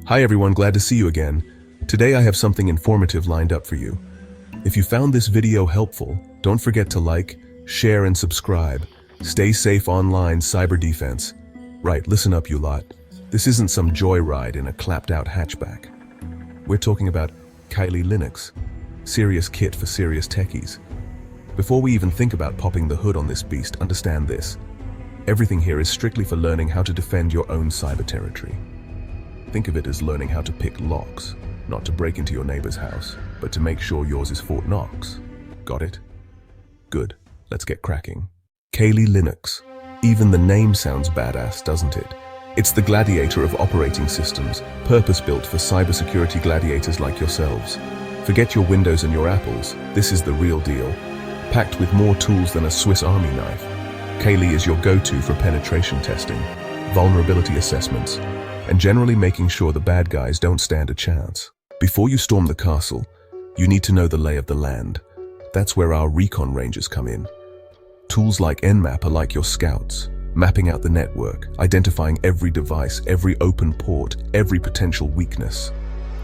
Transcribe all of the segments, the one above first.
Hi everyone, glad to see you again. Today I have something informative lined up for you. If you found this video helpful, don't forget to like, share and subscribe. Stay safe online, cyber defense. Right, listen up you lot. This isn't some joyride in a clapped-out hatchback. We're talking about Kali Linux, serious kit for serious techies. Before we even think about popping the hood on this beast, understand this. Everything here is strictly for learning how to defend your own cyber territory. Think of it as learning how to pick locks, not to break into your neighbor's house, but to make sure yours is Fort Knox. Got it? Good. Let's get cracking. Kali Linux. Even the name sounds badass, doesn't it? It's the gladiator of operating systems, purpose-built for cybersecurity gladiators like yourselves. Forget your Windows and your Apples. This is the real deal. Packed with more tools than a Swiss Army knife, Kali is your go-to for penetration testing, vulnerability assessments, and generally making sure the bad guys don't stand a chance. Before you storm the castle, you need to know the lay of the land. That's where our recon rangers come in. Tools like Nmap are like your scouts, mapping out the network, identifying every device, every open port, every potential weakness.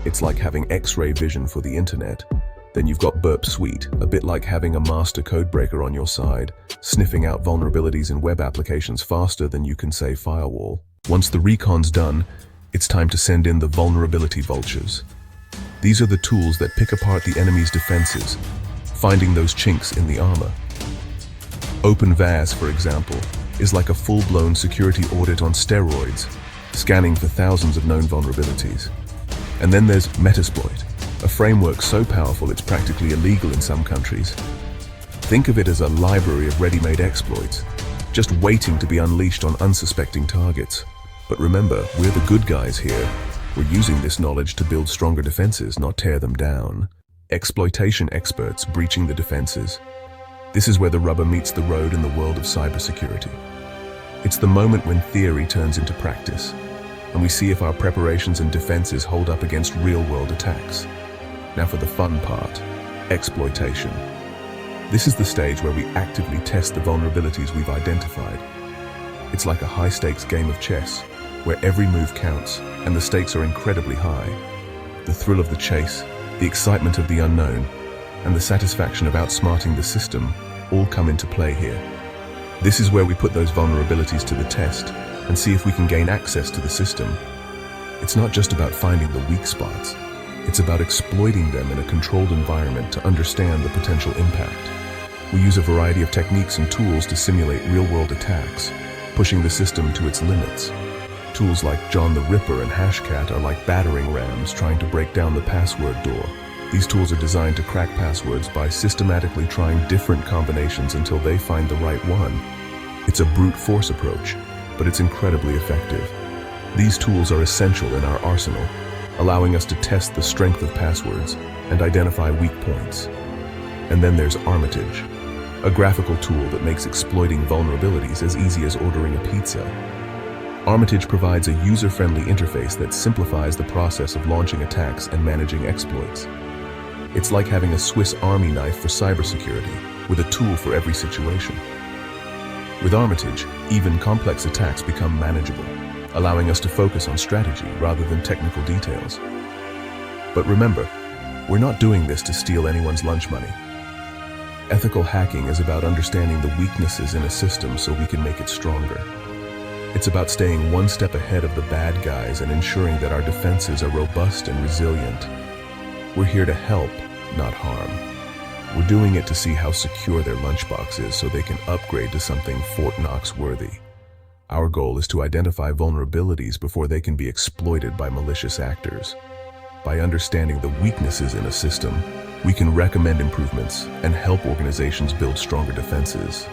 It's like having X-ray vision for the internet. Then you've got Burp Suite, a bit like having a master codebreaker on your side, sniffing out vulnerabilities in web applications faster than you can say firewall. Once the recon's done, it's time to send in the vulnerability vultures. These are the tools that pick apart the enemy's defenses, finding those chinks in the armor. OpenVAS, for example, is like a full-blown security audit on steroids, scanning for thousands of known vulnerabilities. And then there's Metasploit, a framework so powerful it's practically illegal in some countries. Think of it as a library of ready-made exploits, just waiting to be unleashed on unsuspecting targets. But remember, we're the good guys here. We're using this knowledge to build stronger defenses, not tear them down. Exploitation experts breaching the defenses. This is where the rubber meets the road in the world of cybersecurity. It's the moment when theory turns into practice, and we see if our preparations and defenses hold up against real-world attacks. Now for the fun part, exploitation. This is the stage where we actively test the vulnerabilities we've identified. It's like a high-stakes game of chess, where every move counts, and the stakes are incredibly high. The thrill of the chase, the excitement of the unknown, and the satisfaction of outsmarting the system all come into play here. This is where we put those vulnerabilities to the test and see if we can gain access to the system. It's not just about finding the weak spots. It's about exploiting them in a controlled environment to understand the potential impact. We use a variety of techniques and tools to simulate real-world attacks, pushing the system to its limits. Tools like John the Ripper and Hashcat are like battering rams trying to break down the password door. These tools are designed to crack passwords by systematically trying different combinations until they find the right one. It's a brute force approach, but it's incredibly effective. These tools are essential in our arsenal, allowing us to test the strength of passwords and identify weak points. And then there's Armitage, a graphical tool that makes exploiting vulnerabilities as easy as ordering a pizza. Armitage provides a user-friendly interface that simplifies the process of launching attacks and managing exploits. It's like having a Swiss Army knife for cybersecurity, with a tool for every situation. With Armitage, even complex attacks become manageable, allowing us to focus on strategy rather than technical details. But remember, we're not doing this to steal anyone's lunch money. Ethical hacking is about understanding the weaknesses in a system so we can make it stronger. It's about staying one step ahead of the bad guys and ensuring that our defenses are robust and resilient. We're here to help, not harm. We're doing it to see how secure their lunchbox is so they can upgrade to something Fort Knox worthy. Our goal is to identify vulnerabilities before they can be exploited by malicious actors. By understanding the weaknesses in a system, we can recommend improvements and help organizations build stronger defenses.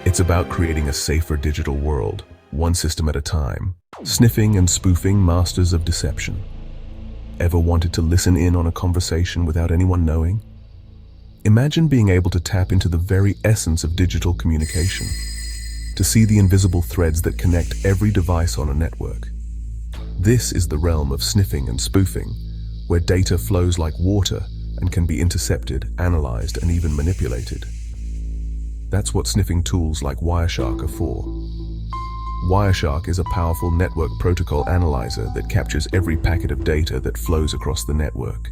It's about creating a safer digital world, one system at a time. Sniffing and spoofing, masters of deception. Ever wanted to listen in on a conversation without anyone knowing? Imagine being able to tap into the very essence of digital communication, to see the invisible threads that connect every device on a network. This is the realm of sniffing and spoofing, where data flows like water and can be intercepted, analyzed, and even manipulated. That's what sniffing tools like Wireshark are for. Wireshark is a powerful network protocol analyzer that captures every packet of data that flows across the network.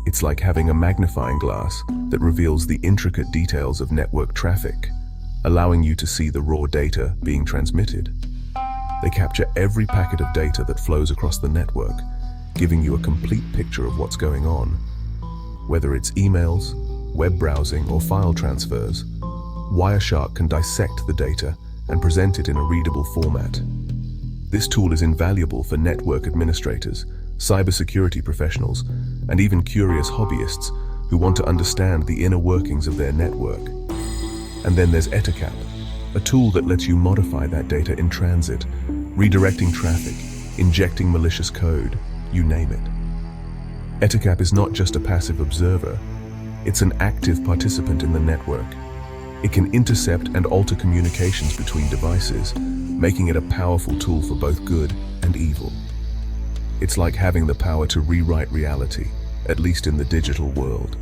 It's like having a magnifying glass that reveals the intricate details of network traffic, allowing you to see the raw data being transmitted. They capture every packet of data that flows across the network, giving you a complete picture of what's going on. Whether it's emails, web browsing, or file transfers, Wireshark can dissect the data and present it in a readable format. This tool is invaluable for network administrators, cybersecurity professionals, and even curious hobbyists who want to understand the inner workings of their network. And then there's Ettercap, a tool that lets you modify that data in transit, redirecting traffic, injecting malicious code, you name it. Ettercap is not just a passive observer, it's an active participant in the network. It can intercept and alter communications between devices, making it a powerful tool for both good and evil. It's like having the power to rewrite reality, at least in the digital world.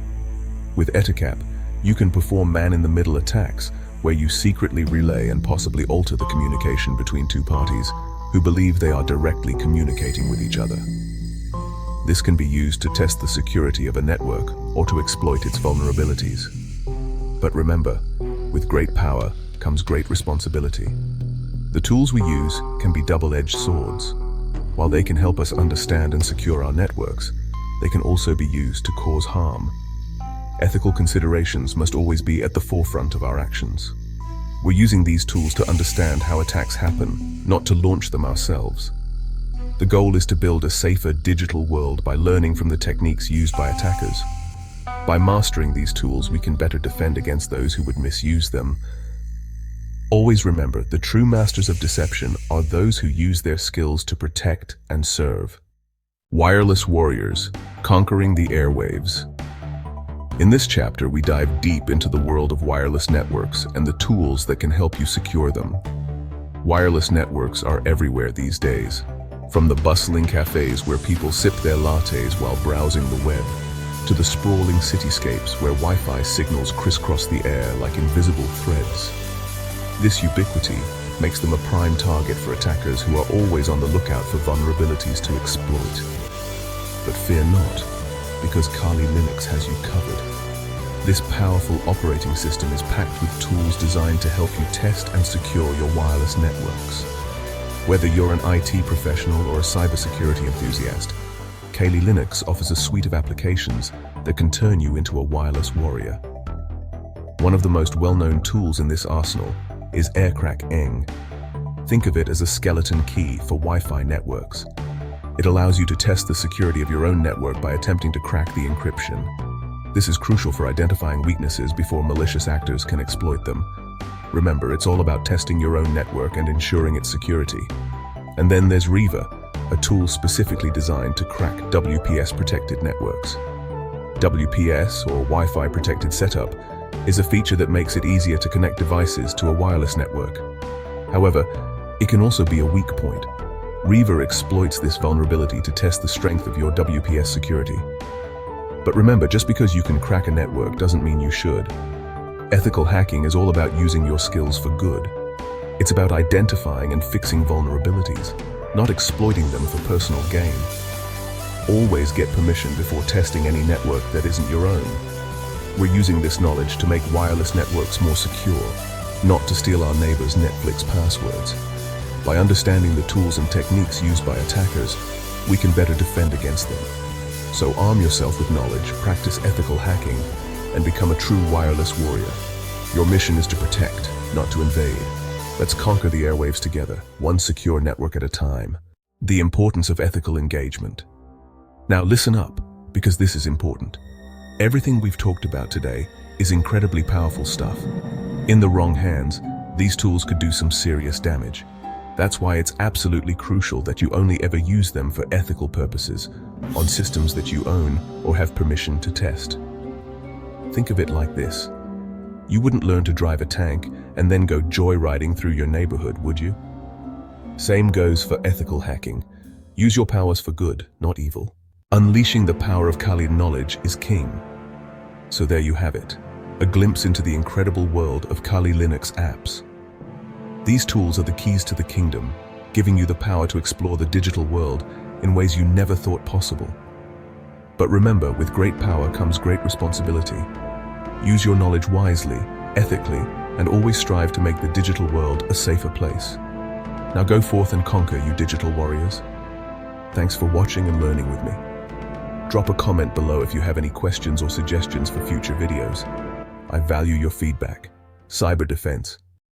With Ettercap, you can perform man-in-the-middle attacks where you secretly relay and possibly alter the communication between two parties who believe they are directly communicating with each other. This can be used to test the security of a network or to exploit its vulnerabilities. But remember, with great power comes great responsibility. The tools we use can be double-edged swords. While they can help us understand and secure our networks, they can also be used to cause harm. Ethical considerations must always be at the forefront of our actions. We're using these tools to understand how attacks happen, not to launch them ourselves. The goal is to build a safer digital world by learning from the techniques used by attackers. By mastering these tools, we can better defend against those who would misuse them. Always remember, the true masters of deception are those who use their skills to protect and serve. Wireless warriors, conquering the airwaves. In this chapter, we dive deep into the world of wireless networks and the tools that can help you secure them. Wireless networks are everywhere these days. From the bustling cafes where people sip their lattes while browsing the web, to the sprawling cityscapes where Wi-Fi signals crisscross the air like invisible threads. This ubiquity makes them a prime target for attackers who are always on the lookout for vulnerabilities to exploit. But fear not, because Kali Linux has you covered. This powerful operating system is packed with tools designed to help you test and secure your wireless networks. Whether you're an IT professional or a cybersecurity enthusiast, Kali Linux offers a suite of applications that can turn you into a wireless warrior. One of the most well-known tools in this arsenal is AirCrackEng. Think of it as a skeleton key for Wi-Fi networks. It allows you to test the security of your own network by attempting to crack the encryption. This is crucial for identifying weaknesses before malicious actors can exploit them. Remember, it's all about testing your own network and ensuring its security. And then there's Riva, a tool specifically designed to crack WPS-protected networks. WPS, or Wi-Fi Protected Setup, is a feature that makes it easier to connect devices to a wireless network. However, it can also be a weak point. Riva exploits this vulnerability to test the strength of your WPS security. But remember, just because you can crack a network doesn't mean you should. Ethical hacking is all about using your skills for good. It's about identifying and fixing vulnerabilities, not exploiting them for personal gain. Always get permission before testing any network that isn't your own. We're using this knowledge to make wireless networks more secure, not to steal our neighbors' Netflix passwords. By understanding the tools and techniques used by attackers, we can better defend against them. So arm yourself with knowledge, practice ethical hacking, and become a true wireless warrior. Your mission is to protect, not to invade. Let's conquer the airwaves together, one secure network at a time. The importance of ethical engagement. Now listen up, because this is important. Everything we've talked about today is incredibly powerful stuff. In the wrong hands, these tools could do some serious damage. That's why it's absolutely crucial that you only ever use them for ethical purposes, on systems that you own or have permission to test. Think of it like this. You wouldn't learn to drive a tank and then go joyriding through your neighborhood, would you? Same goes for ethical hacking. Use your powers for good, not evil. Unleashing the power of Kali knowledge is king. So there you have it, a glimpse into the incredible world of Kali Linux apps. These tools are the keys to the kingdom, giving you the power to explore the digital world in ways you never thought possible. But remember, with great power comes great responsibility. Use your knowledge wisely, ethically, and always strive to make the digital world a safer place. Now go forth and conquer, you digital warriors. Thanks for watching and learning with me. Drop a comment below if you have any questions or suggestions for future videos. I value your feedback. Cyber defense.